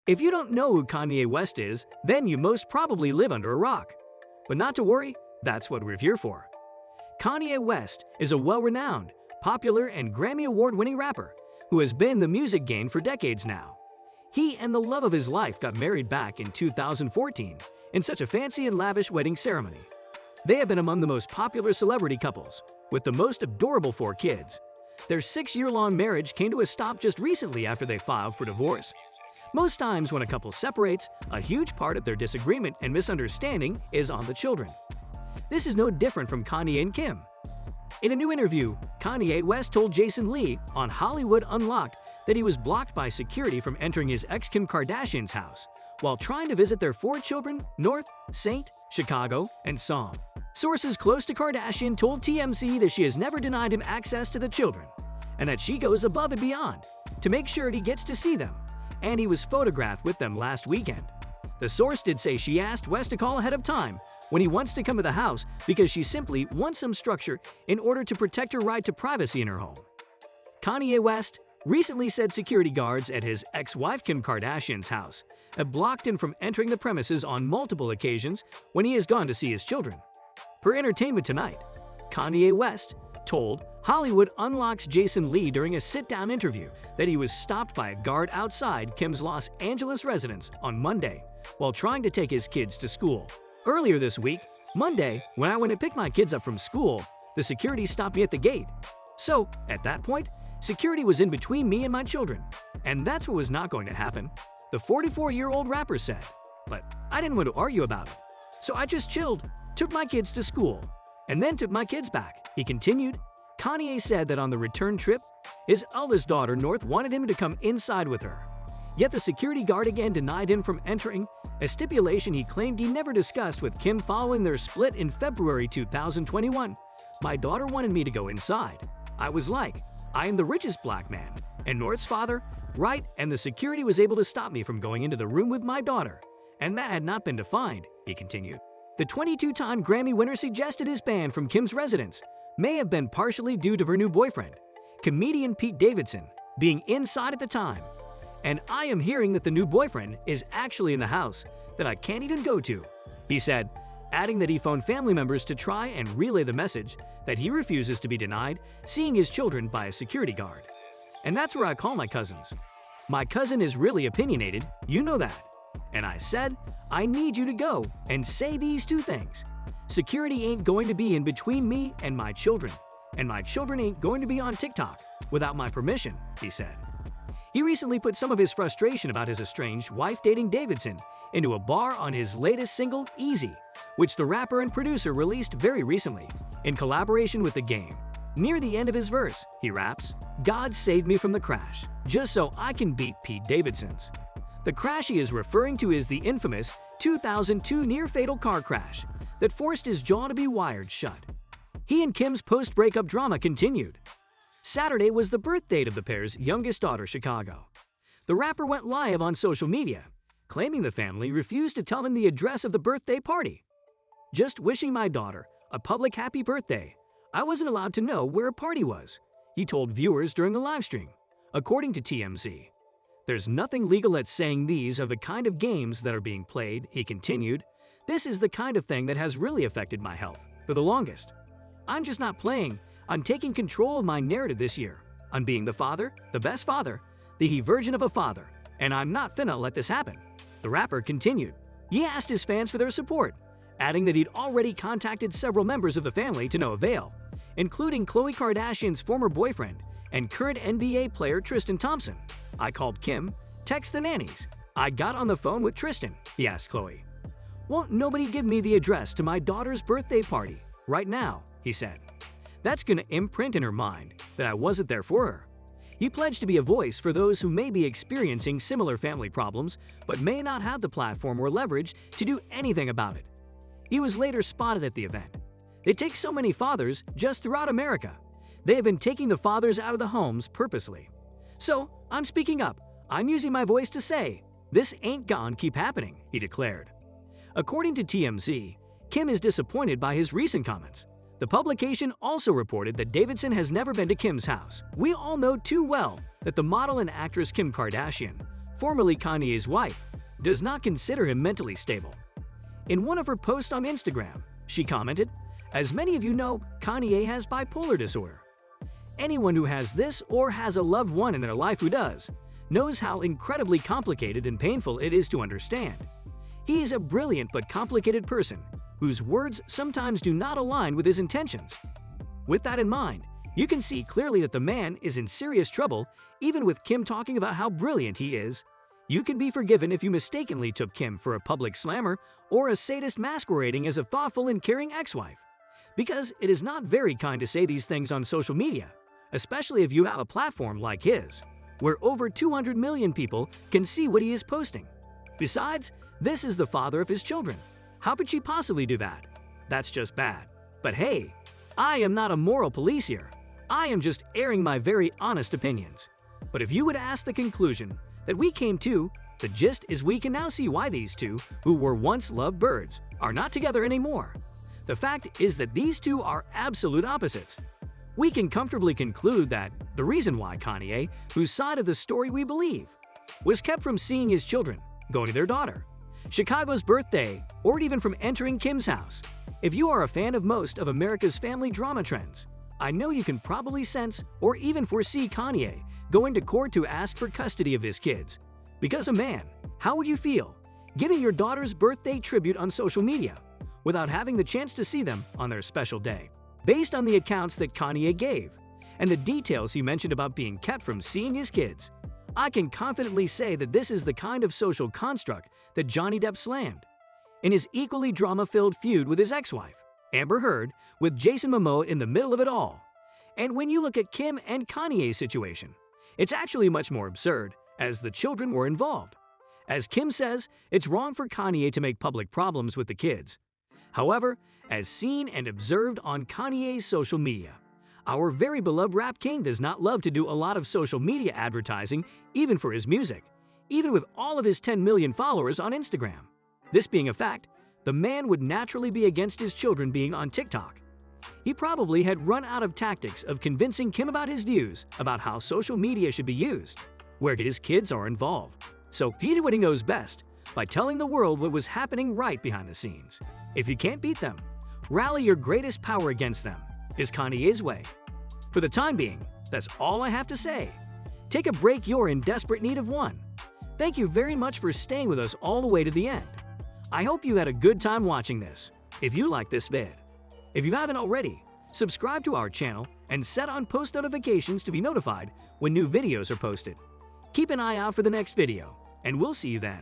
If you don't know who Kanye West is, then you most probably live under a rock. But not to worry, that's what we're here for. Kanye West is a well-renowned, popular, and Grammy Award-winning rapper who has been in the music game for decades now. He and the love of his life got married back in 2014 in such a fancy and lavish wedding ceremony. They have been among the most popular celebrity couples, with the most adorable 4 kids. Their 6-year-long marriage came to a stop just recently after they filed for divorce. Most times when a couple separates, a huge part of their disagreement and misunderstanding is on the children. This is no different from Kanye and Kim. In a new interview, Kanye West told Jason Lee on Hollywood Unlocked that he was blocked by security from entering his ex Kim Kardashian's house while trying to visit their 4 children, North, St., Chicago, and Song. Sources close to Kardashian told TMZ that she has never denied him access to the children, and that she goes above and beyond to make sure he gets to see them, and he was photographed with them last weekend. The source did say she asked West to call ahead of time when he wants to come to the house because she simply wants some structure in order to protect her right to privacy in her home. Kanye West recently said security guards at his ex-wife Kim Kardashian's house have blocked him from entering the premises on multiple occasions when he has gone to see his children. Per Entertainment Tonight, Kanye West told Hollywood Unlocked's Jason Lee during a sit-down interview that he was stopped by a guard outside Kim's Los Angeles residence on Monday while trying to take his kids to school. Earlier this week, Monday, when I went to pick my kids up from school, the security stopped me at the gate. So, at that point, security was in between me and my children, and that's what was not going to happen, the 44-year-old rapper said. But I didn't want to argue about it. So I just chilled, took my kids to school, and then took my kids back, he continued. Kanye said that on the return trip, his eldest daughter, North, wanted him to come inside with her. Yet the security guard again denied him from entering, a stipulation he claimed he never discussed with Kim following their split in February 2021. My daughter wanted me to go inside. I was like, I am the richest black man, and North's father, right, and the security was able to stop me from going into the room with my daughter. And that had not been defined, he continued. The 22-time Grammy winner suggested his ban from Kim's residence may have been partially due to her new boyfriend, comedian Pete Davidson, being inside at the time. And I am hearing that the new boyfriend is actually in the house that I can't even go to, he said, adding that he phoned family members to try and relay the message that he refuses to be denied seeing his children by a security guard. And that's where I call my cousins. My cousin is really opinionated, you know that. And I said, I need you to go and say these 2 things. Security ain't going to be in between me and my children ain't going to be on TikTok without my permission, he said. He recently put some of his frustration about his estranged wife dating Davidson into a bar on his latest single, Easy, which the rapper and producer released very recently, in collaboration with The Game. Near the end of his verse, he raps, God saved me from the crash, just so I can beat Pete Davidson's. The crash he is referring to is the infamous 2002 near-fatal car crash that forced his jaw to be wired shut. He and Kim's post-breakup drama continued. Saturday was the birth date of the pair's youngest daughter, Chicago. The rapper went live on social media, claiming the family refused to tell him the address of the birthday party. Just wishing my daughter a public happy birthday. I wasn't allowed to know where a party was, he told viewers during the livestream, according to TMZ. There's nothing legal at saying these are the kind of games that are being played, he continued. This is the kind of thing that has really affected my health for the longest. I'm just not playing. I'm taking control of my narrative this year. I'm being the father, the best father, the he version of a father, and I'm not finna let this happen. The rapper continued. He asked his fans for their support, adding that he'd already contacted several members of the family to no avail, including Khloe Kardashian's former boyfriend and current NBA player Tristan Thompson. I called Kim, text the nannies. I got on the phone with Tristan, he asked Khloe. Won't nobody give me the address to my daughter's birthday party right now, he said. That's gonna imprint in her mind that I wasn't there for her. He pledged to be a voice for those who may be experiencing similar family problems but may not have the platform or leverage to do anything about it. He was later spotted at the event. They take so many fathers just throughout America. They have been taking the fathers out of the homes purposely. So, I'm speaking up. I'm using my voice to say, this ain't gonna keep happening, he declared. According to TMZ, Kim is disappointed by his recent comments. The publication also reported that Davidson has never been to Kim's house. We all know too well that the model and actress Kim Kardashian formerly Kanye's wife, does not consider him mentally stable. In one of her posts on Instagram, she commented, "As many of you know, Kanye has bipolar disorder. Anyone who has this or has a loved one in their life who does, knows how incredibly complicated and painful it is to understand. He is a brilliant but complicated person whose words sometimes do not align with his intentions." With that in mind, you can see clearly that the man is in serious trouble. Even with Kim talking about how brilliant he is, you can be forgiven if you mistakenly took Kim for a public slammer or a sadist masquerading as a thoughtful and caring ex-wife. Because it is not very kind to say these things on social media, especially if you have a platform like his, where over 200 million people can see what he is posting. Besides, this is the father of his children. How could she possibly do that? That's just bad. But hey, I am not a moral police here. I am just airing my very honest opinions. But if you would ask the conclusion that we came to, the gist is we can now see why these two, who were once loved birds, are not together anymore. The fact is that these two are absolute opposites. We can comfortably conclude that the reason why Kanye, whose side of the story we believe, was kept from seeing his children, going to their daughter, Chicago's birthday, or even from entering Kim's house. If you are a fan of most of America's family drama trends, I know you can probably sense or even foresee Kanye going to court to ask for custody of his kids. Because a man, how would you feel giving your daughter's birthday tribute on social media without having the chance to see them on their special day? Based on the accounts that Kanye gave and the details he mentioned about being kept from seeing his kids, I can confidently say that this is the kind of social construct that Johnny Depp slammed in his equally drama-filled feud with his ex-wife, Amber Heard, with Jason Momoa in the middle of it all. And when you look at Kim and Kanye's situation, it's actually much more absurd, as the children were involved. As Kim says, it's wrong for Kanye to make public problems with the kids. However, as seen and observed on Kanye's social media, our very beloved rap king does not love to do a lot of social media advertising, even for his music, even with all of his 10 million followers on Instagram. This being a fact, the man would naturally be against his children being on TikTok. He probably had run out of tactics of convincing Kim about his views about how social media should be used, where his kids are involved. So he did what he knows best, by telling the world what was happening right behind the scenes. If you can't beat them, rally your greatest power against them, is Kanye's way. For the time being, that's all I have to say. Take a break, you're in desperate need of one. Thank you very much for staying with us all the way to the end. I hope you had a good time watching this. If you like this vid, if you haven't already, subscribe to our channel and set on post notifications to be notified when new videos are posted. Keep an eye out for the next video, and we'll see you then.